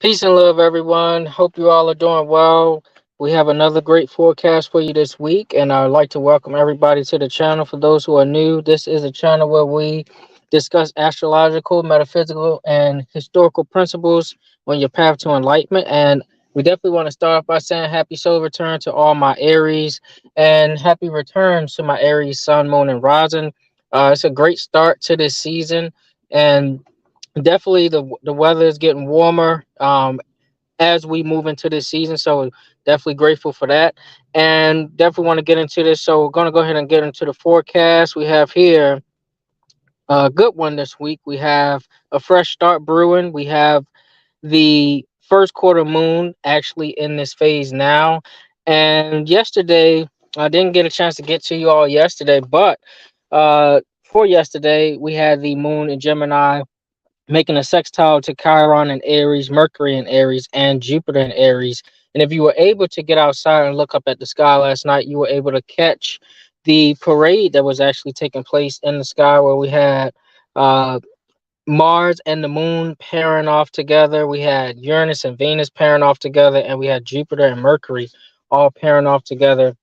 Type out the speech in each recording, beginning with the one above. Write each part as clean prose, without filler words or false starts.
Peace and love, everyone. Hope you all are doing well. We have another great forecast for you this week, and I'd like to welcome everybody to the channel. For those who are new, this is a channel where we discuss astrological, metaphysical, and historical principles on your path to enlightenment. And we definitely want to start off by saying happy solar return to all my Aries and happy returns to my Aries sun, moon, and rising. It's a great start to this season, and definitely the weather is getting warmer as we move into this season, so definitely grateful for that, and definitely want to get into this. So we're going to go ahead and get into the forecast. We have here a good one this week. We have a fresh start brewing. We have the first quarter moon actually in this phase now, and yesterday I didn't get a chance to get to you all yesterday, but for yesterday we had the moon in Gemini making a sextile to Chiron and Aries, Mercury and Aries, and Jupiter and Aries. And if you were able to get outside and look up at the sky last night, you were able to catch the parade that was actually taking place in the sky, where we had uh, Mars and the moon pairing off together. We had Uranus and Venus pairing off together, and we had Jupiter and Mercury all pairing off together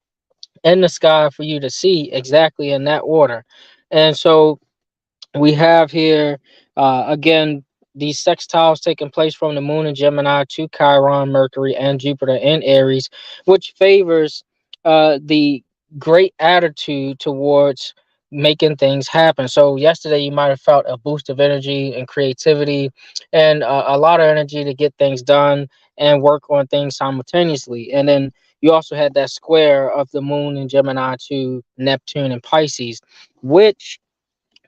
in the sky for you to see exactly in that order. And so we have here again these sextiles taking place from the moon in Gemini to Chiron, Mercury, and Jupiter in Aries, which favors the great attitude towards making things happen. So yesterday you might have felt a boost of energy and creativity and a lot of energy to get things done and work on things simultaneously. And then you also had that square of the moon in Gemini to Neptune and Pisces, which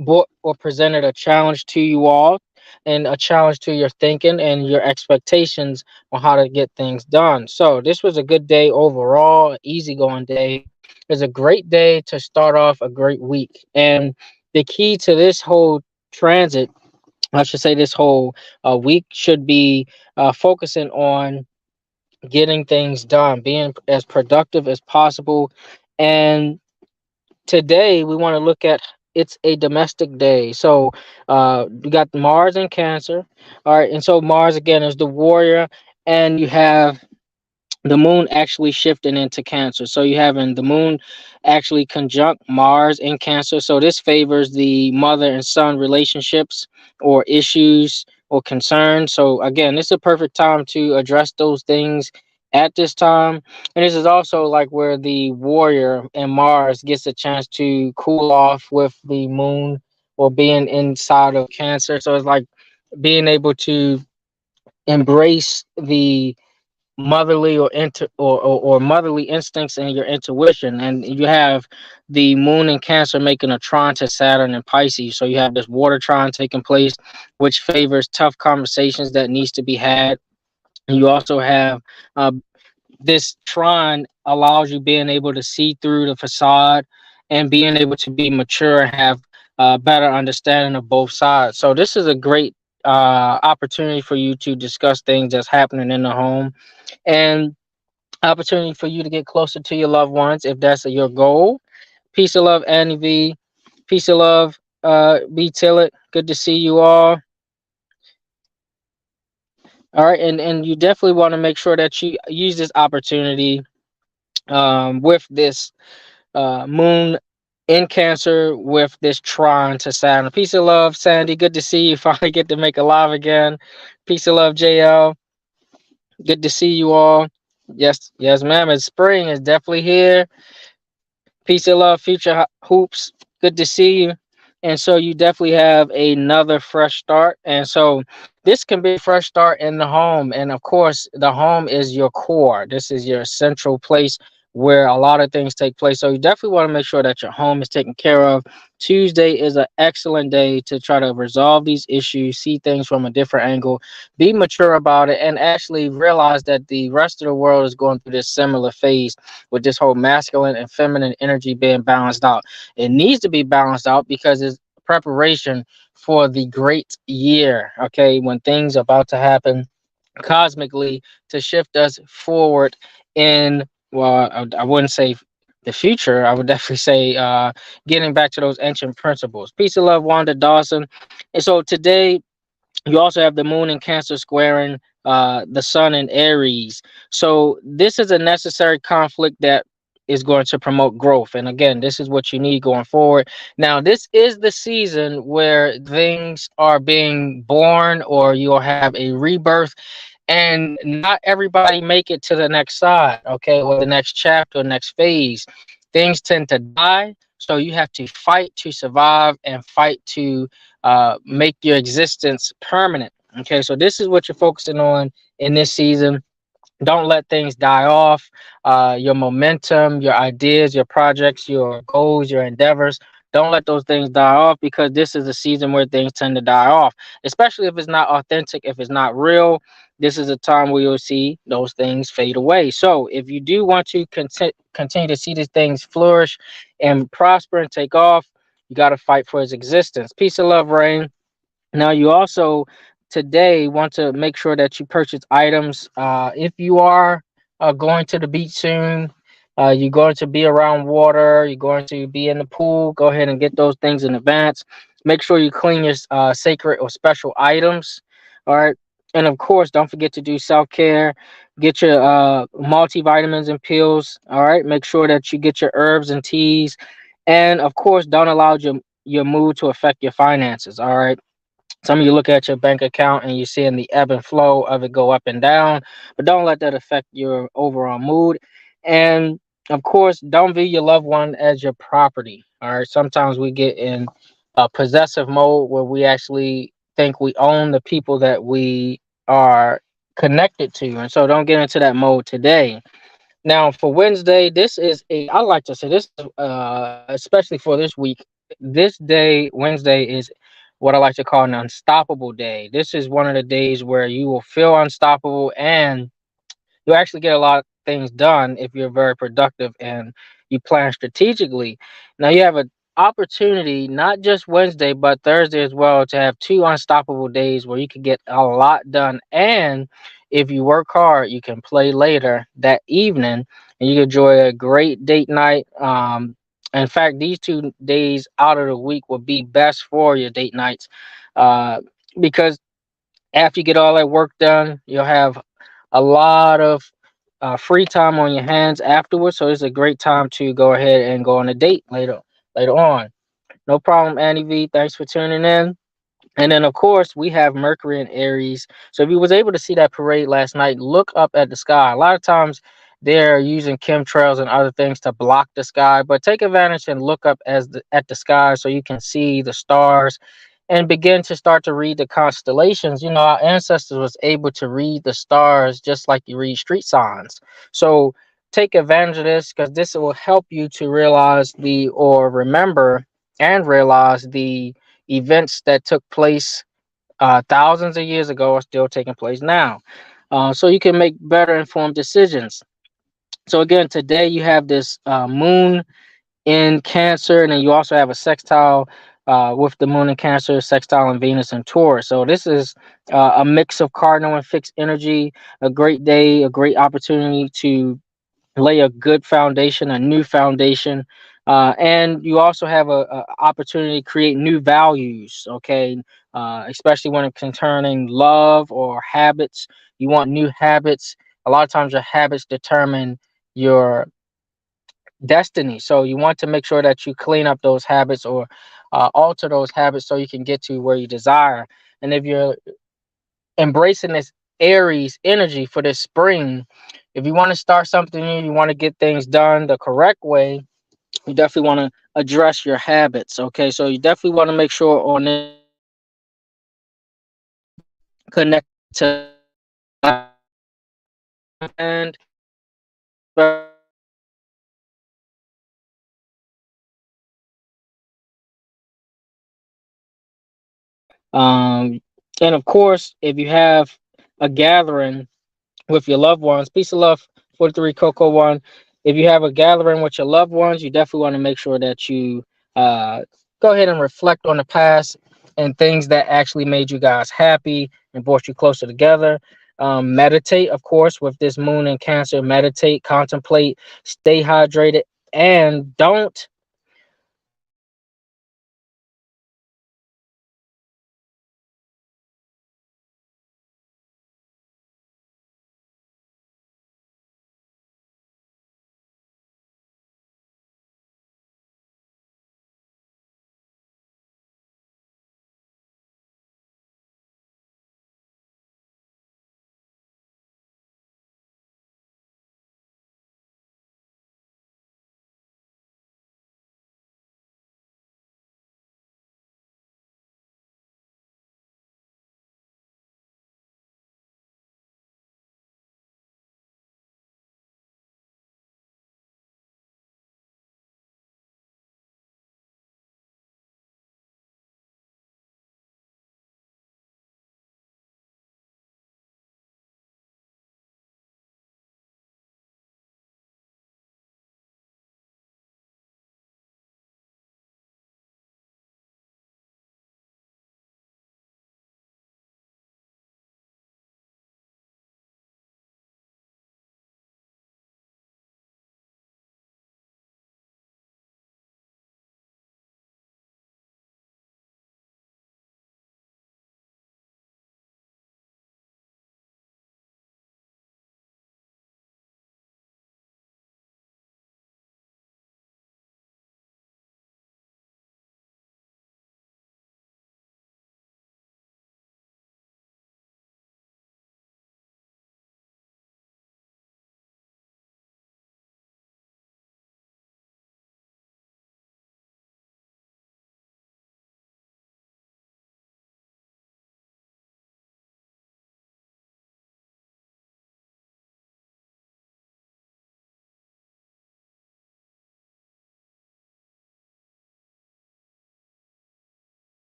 brought or presented a challenge to you all and a challenge to your thinking and your expectations on how to get things done. So this was a good day overall, an easygoing day. It was a great day to start off a great week. And the key to this whole transit, I should say this whole week, should be focusing on getting things done, being as productive as possible. And today we want to look at, it's a domestic day. So you got Mars in Cancer. All right, and so Mars again is the warrior, and you have the moon actually shifting into Cancer. So you having the moon actually conjunct Mars in Cancer. So this favors the mother and son relationships or issues or concerns. So again, this is a perfect time to address those things at this time. And this is also like where the warrior and Mars gets a chance to cool off with the moon or being inside of Cancer. So it's like being able to embrace the motherly or motherly instincts and your intuition. And you have the moon in Cancer making a trine to Saturn and Pisces, so you have this water trine taking place, which favors tough conversations that needs to be had. And you also have uh, this trine allows you being able to see through the facade and being able to be mature and have better understanding of both sides. So this is a great opportunity for you to discuss things that's happening in the home, and opportunity for you to get closer to your loved ones if that's your goal. Peace of love, Annie V. Peace of love, B Tillett. Good to see you all. All right, and you definitely want to make sure that you use this opportunity with this moon in Cancer with this trine to Saturn. Peace of love, Sandy. Good to see you. Finally get to make a live again. Peace of love, JL. Good to see you all. Yes, yes, ma'am. It's spring. It's definitely here. Peace and love, future hoops. Good to see you. And so you definitely have another fresh start. And so this can be a fresh start in the home. And of course, the home is your core. This is your central place where a lot of things take place. So you definitely want to make sure that your home is taken care of. Tuesday is an excellent day to try to resolve these issues, see things from a different angle, be mature about it, and actually realize that the rest of the world is going through this similar phase with this whole masculine and feminine energy being balanced out. It needs to be balanced out because it's preparation for the great year, okay, when things are about to happen cosmically to shift us forward in, well, I wouldn't say the future. I would definitely say getting back to those ancient principles. Peace and love, Wanda Dawson. And so today, you also have the moon in Cancer squaring the sun in Aries. So this is a necessary conflict that is going to promote growth. And again, this is what you need going forward. Now, this is the season where things are being born or you'll have a rebirth, and not everybody make it to the next side, okay, or the next chapter, next phase. Things tend to die, so you have to fight to survive and fight to make your existence permanent. Okay, so this is what you're focusing on in this season. Don't let things die off. Your momentum, your ideas, your projects, your goals, your endeavors. Don't let those things die off, because this is a season where things tend to die off, especially if it's not authentic, if it's not real. This is a time where you'll see those things fade away. So if you do want to continue to see these things flourish and prosper and take off, you got to fight for its existence. Peace and love, Rain. Now, you also today want to make sure that you purchase items. If you are going to the beach soon, you're going to be around water, you're going to be in the pool, go ahead and get those things in advance. Make sure you clean your sacred or special items. All right. And of course, don't forget to do self care. Get your multivitamins and pills. All right. Make sure that you get your herbs and teas. And of course, don't allow your mood to affect your finances. All right. Some of you look at your bank account and you're seeing the ebb and flow of it go up and down, but don't let that affect your overall mood. And of course, don't view your loved one as your property. All right. Sometimes we get in a possessive mode where we actually think we own the people that we are connected to. And so don't get into that mode today. Now, for Wednesday, this is I like to say this, especially for this week, this day, Wednesday, is what I like to call an unstoppable day. This is one of the days where you will feel unstoppable, and you actually get a lot of things done if you're very productive and you plan strategically. Now you have an opportunity, not just Wednesday, but Thursday as well, to have two unstoppable days where you can get a lot done. And if you work hard, you can play later that evening and you can enjoy a great date night. In fact, these 2 days out of the week will be best for your date nights, uh, because after you get all that work done, you'll have a lot of free time on your hands afterwards. So it's a great time to go ahead and go on a date later on. No problem, Annie V. Thanks for tuning in. And then, of course, we have Mercury and Aries. So if you was able to see that parade last night, look up at the sky. A lot of times they're using chemtrails and other things to block the sky, but take advantage and look up at the sky so you can see the stars and begin to start to read the constellations. You know, our ancestors was able to read the stars just like you read street signs. So take advantage of this, because this will help you to realize or remember and realize the events that took place thousands of years ago are still taking place now. So you can make better informed decisions. So again, today you have this moon in Cancer, and then you also have a sextile with the moon in Cancer, sextile in Venus and Taurus. So this is a mix of cardinal and fixed energy, a great day, a great opportunity to lay a good foundation, a new foundation. And you also have a opportunity to create new values, okay? Especially when it's concerning love or habits. You want new habits. A lot of times your habits determine your destiny. So you want to make sure that you clean up those habits or alter those habits so you can get to where you desire. And if you're embracing this Aries energy for this spring, if you want to start something new, you want to get things done the correct way, you definitely want to address your habits. Okay, so you definitely want to make sure on this connect to and um and of course, if you have a gathering with your loved ones. Peace of love, 43 Coco One. If you have a gathering with your loved ones, you definitely want to make sure that you go ahead and reflect on the past and things that actually made you guys happy and brought you closer together. Meditate, of course, with this moon in Cancer. Meditate, contemplate, stay hydrated, and don't